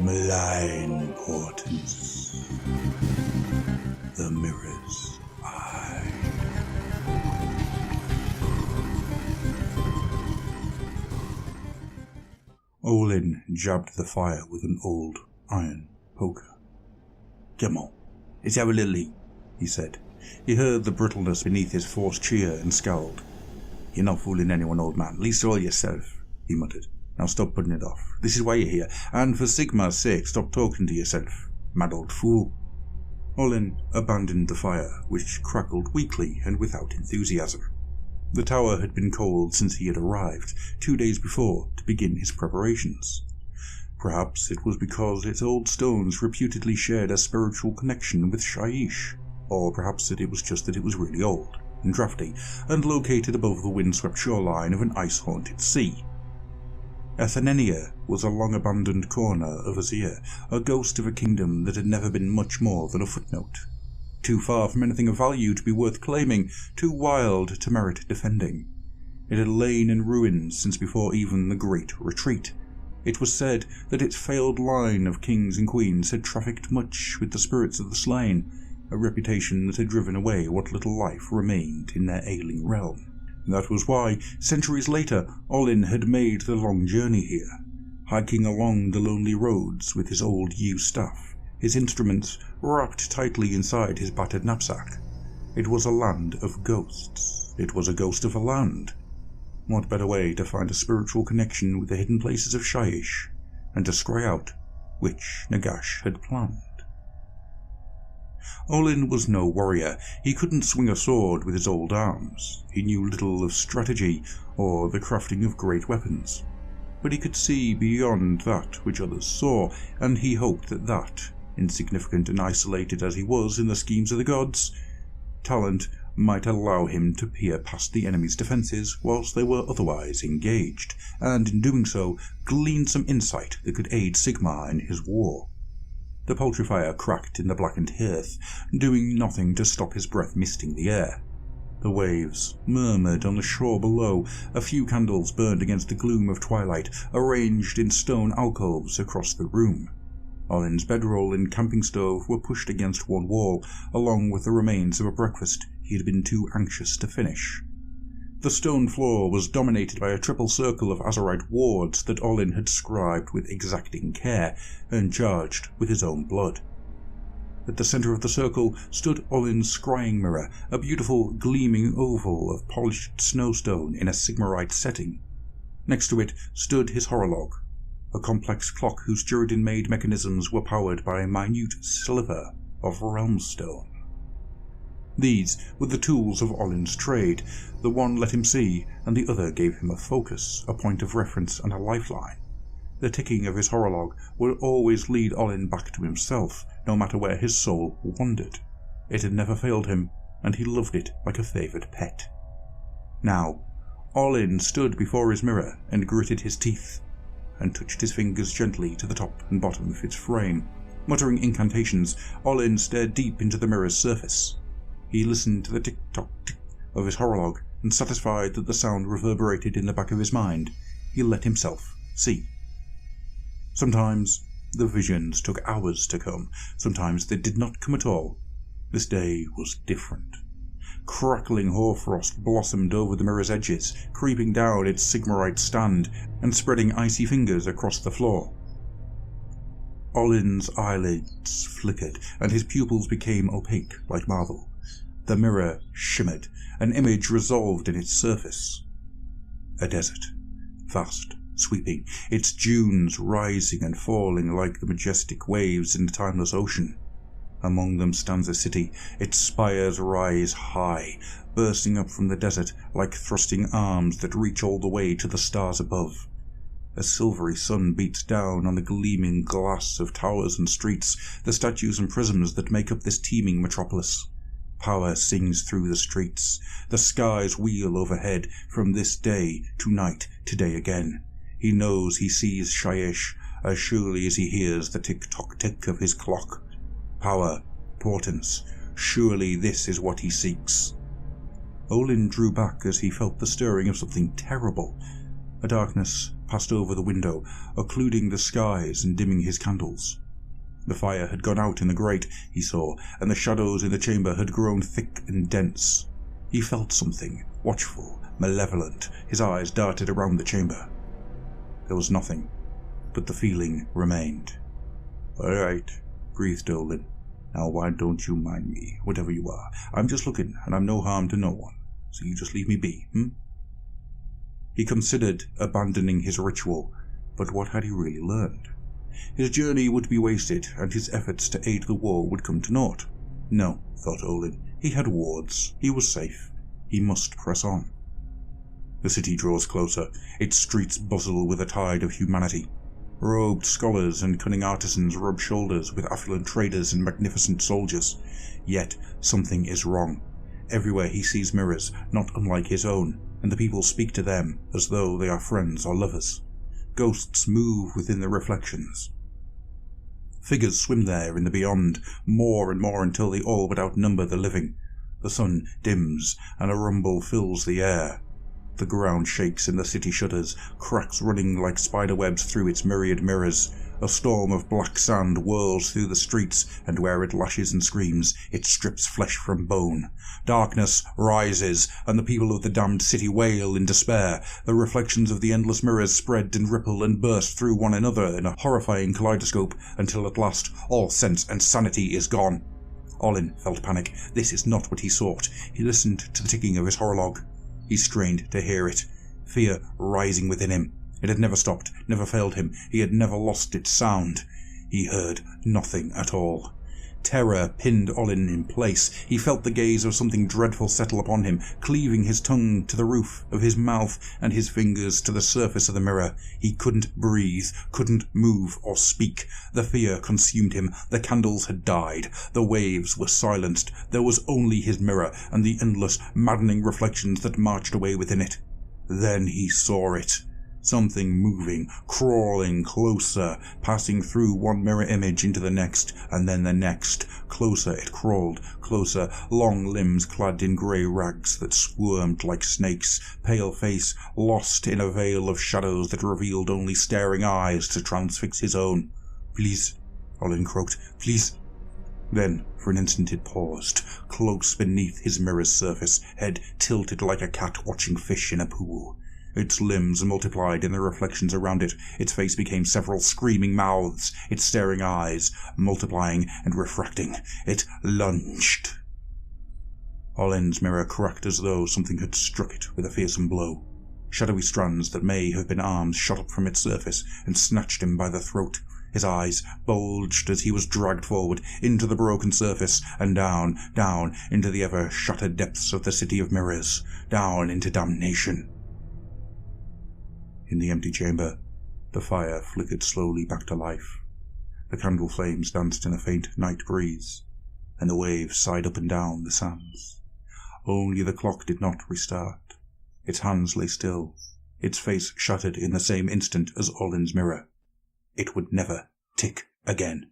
Malign portents. The mirror's eye. Olin jabbed the fire with an old iron poker. "Come on, let's have a little eat," he said. He heard the brittleness beneath his forced cheer and scowled. "You're not fooling anyone, old man, least of all yourself," he muttered. "Now stop putting it off. This is why you're here, and for Sigmar's sake, stop talking to yourself, mad old fool." Olin abandoned the fire, which crackled weakly and without enthusiasm. The tower had been cold since he had arrived, 2 days before, to begin his preparations. Perhaps it was because its old stones reputedly shared a spiritual connection with Shyish, or perhaps it was just that it was really old and drafty, and located above the windswept shoreline of an ice-haunted sea. Athenenia was a long-abandoned corner of Azir, a ghost of a kingdom that had never been much more than a footnote. Too far from anything of value to be worth claiming, too wild to merit defending. It had lain in ruins since before even the Great Retreat. It was said that its failed line of kings and queens had trafficked much with the spirits of the slain, a reputation that had driven away what little life remained in their ailing realm. That was why, centuries later, Olin had made the long journey here, hiking along the lonely roads with his old yew staff, his instruments wrapped tightly inside his battered knapsack. It was a land of ghosts. It was a ghost of a land. What better way to find a spiritual connection with the hidden places of Shyish, and to scry out which Nagash had planned? Olin was no warrior. He couldn't swing a sword with his old arms. He knew little of strategy or the crafting of great weapons. But he could see beyond that which others saw, and he hoped that, insignificant and isolated as he was in the schemes of the gods, talent might allow him to peer past the enemy's defences whilst they were otherwise engaged, and in doing so glean some insight that could aid Sigmar in his war. The poultry fire cracked in the blackened hearth, doing nothing to stop his breath misting the air. The waves murmured on the shore below. A few candles burned against the gloom of twilight, arranged in stone alcoves across the room. Olin's bedroll and camping stove were pushed against one wall, along with the remains of a breakfast he had been too anxious to finish. The stone floor was dominated by a triple circle of Azurite wards that Olin had scribed with exacting care and charged with his own blood. At the centre of the circle stood Olin's scrying mirror, a beautiful gleaming oval of polished snowstone in a Sigmarite setting. Next to it stood his horolog, a complex clock whose Juridan-made mechanisms were powered by a minute sliver of realmstone. These were the tools of Olin's trade. The one let him see, and the other gave him a focus, a point of reference and a lifeline. The ticking of his horolog would always lead Olin back to himself, no matter where his soul wandered. It had never failed him, and he loved it like a favoured pet. Now, Olin stood before his mirror and gritted his teeth, and touched his fingers gently to the top and bottom of its frame. Muttering incantations, Olin stared deep into the mirror's surface. He listened to the tick-tock-tick of his horolog, and satisfied that the sound reverberated in the back of his mind, he let himself see. Sometimes the visions took hours to come, sometimes they did not come at all. This day was different. Crackling hoarfrost blossomed over the mirror's edges, creeping down its Sigmarite stand and spreading icy fingers across the floor. Olin's eyelids flickered, and his pupils became opaque like marble. The mirror shimmered, an image resolved in its surface. A desert, vast, sweeping, its dunes rising and falling like the majestic waves in the timeless ocean. Among them stands a city, its spires rise high, bursting up from the desert like thrusting arms that reach all the way to the stars above. A silvery sun beats down on the gleaming glass of towers and streets, the statues and prisms that make up this teeming metropolis. Power sings through the streets. The skies wheel overhead from this day to night to day again. He knows he sees Shyish as surely as he hears the tick-tock-tick of his clock. Power, portents, surely this is what he seeks. Olin drew back as he felt the stirring of something terrible. A darkness passed over the window, occluding the skies and dimming his candles. The fire had gone out in the grate, he saw, and the shadows in the chamber had grown thick and dense. He felt something, watchful, malevolent. His eyes darted around the chamber. There was nothing, but the feeling remained. "All right," breathed Olin. "Now why don't you mind me, whatever you are? I'm just looking, and I'm no harm to no one, so you just leave me be, He considered abandoning his ritual, but what had he really learned? His journey would be wasted, and his efforts to aid the war would come to naught. No, thought Olin, he had wards, he was safe, he must press on. The city draws closer, its streets bustle with a tide of humanity. Robed scholars and cunning artisans rub shoulders with affluent traders and magnificent soldiers. Yet something is wrong. Everywhere he sees mirrors, not unlike his own, and the people speak to them as though they are friends or lovers. Ghosts move within the reflections. Figures swim there in the beyond, more and more until they all but outnumber the living. The sun dims, and a rumble fills the air. The ground shakes and the city shudders, cracks running like spiderwebs through its myriad mirrors. A storm of black sand whirls through the streets, and where it lashes and screams, it strips flesh from bone. Darkness rises, and the people of the damned city wail in despair. The reflections of the endless mirrors spread and ripple and burst through one another in a horrifying kaleidoscope, until at last all sense and sanity is gone. Olin felt panic. This is not what he sought. He listened to the ticking of his horologe. He strained to hear it, fear rising within him. It had never stopped, never failed him. He had never lost its sound. He heard nothing at all. Terror pinned Olin in place. He felt the gaze of something dreadful settle upon him, cleaving his tongue to the roof of his mouth and his fingers to the surface of the mirror. He couldn't breathe, couldn't move or speak. The fear consumed him. The candles had died. The waves were silenced. There was only his mirror and the endless, maddening reflections that marched away within it. Then he saw it. Something moving, crawling closer, passing through one mirror image into the next, and then the next. Closer it crawled, closer, long limbs clad in grey rags that squirmed like snakes, pale face lost in a veil of shadows that revealed only staring eyes to transfix his own. "Please," Olin croaked, "please." Then, for an instant it paused, close beneath his mirror's surface, head tilted like a cat watching fish in a pool. Its limbs multiplied in the reflections around it. Its face became several screaming mouths, its staring eyes multiplying and refracting. It lunged. Olin's mirror cracked as though something had struck it with a fearsome blow. Shadowy strands that may have been arms shot up from its surface and snatched him by the throat. His eyes bulged as he was dragged forward into the broken surface and down, down into the ever-shattered depths of the city of mirrors, down into damnation. In the empty chamber, the fire flickered slowly back to life. The candle flames danced in a faint night breeze, and the waves sighed up and down the sands. Only the clock did not restart. Its hands lay still, its face shattered in the same instant as Olin's mirror. It would never tick again.